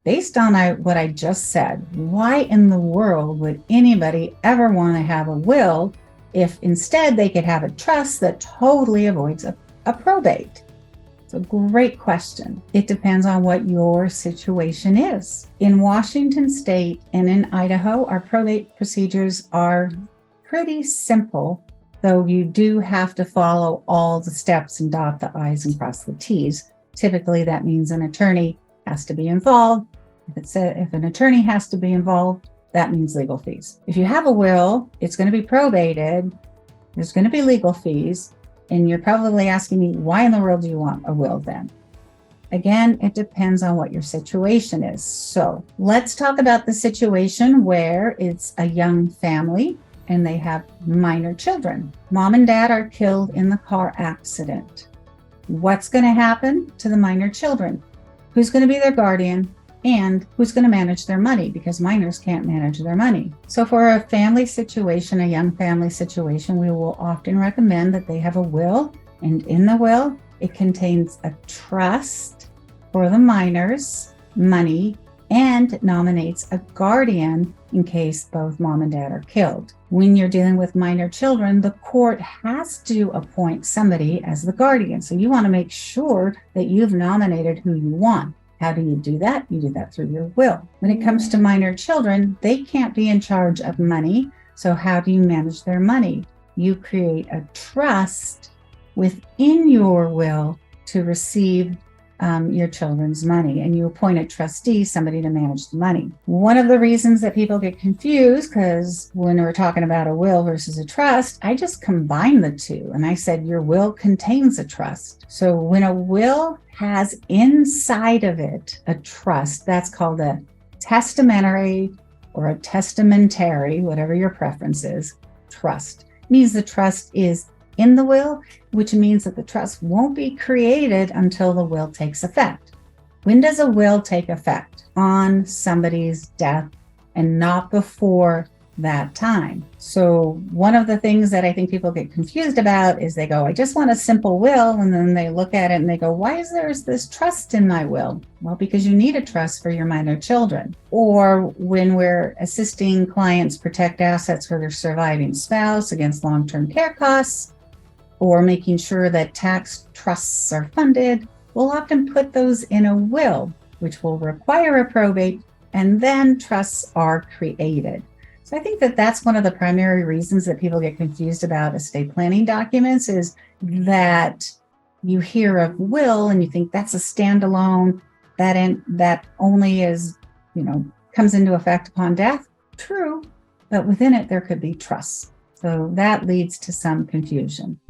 based on what I just said, why in the world would anybody ever want to have a will if instead they could have a trust that totally avoids a probate? It's a great question. It depends on what your situation is. In Washington State and in Idaho, our probate procedures are pretty simple, though you do have to follow all the steps and dot the I's and cross the T's. Typically, that means an attorney has to be involved. If an attorney has to be involved, that means legal fees. If you have a will, it's going to be probated. There's going to be legal fees. And you're probably asking me, why in the world do you want a will then? Again, it depends on what your situation is. So let's talk about the situation where it's a young family and they have minor children. Mom and dad are killed in the car accident. What's going to happen to the minor children? Who's going to be their guardian? And who's going to manage their money, because minors can't manage their money. So for a family situation, a young family situation, we will often recommend that they have a will. And in the will, it contains a trust for the minor's money and nominates a guardian in case both mom and dad are killed. When you're dealing with minor children, the court has to appoint somebody as the guardian. So you want to make sure that you've nominated who you want. How do you do that? You do that through your will. When it comes to minor children, they can't be in charge of money. So how do you manage their money? You create a trust within your will to receive your children's money, and you appoint a trustee, somebody to manage the money. One of the reasons that people get confused, because when we're talking about a will versus a trust, I just combine the two. And I said, your will contains a trust. So when a will has inside of it a trust, that's called a testamentary or a testamentary, whatever your preference is, trust. It means the trust is in the will, which means that the trust won't be created until the will takes effect. When does a will take effect? On somebody's death and not before that time. So one of the things that I think people get confused about is they go, I just want a simple will. And then they look at it and they go, why is there this trust in my will? Well, because you need a trust for your minor children. Or when we're assisting clients protect assets for their surviving spouse against long-term care costs, or making sure that tax trusts are funded, we'll often put those in a will, which will require a probate, and then trusts are created. So I think that that's one of the primary reasons that people get confused about estate planning documents, is that you hear of will and you think that's a standalone, that only is, comes into effect upon death. True, but within it there could be trusts. So that leads to some confusion.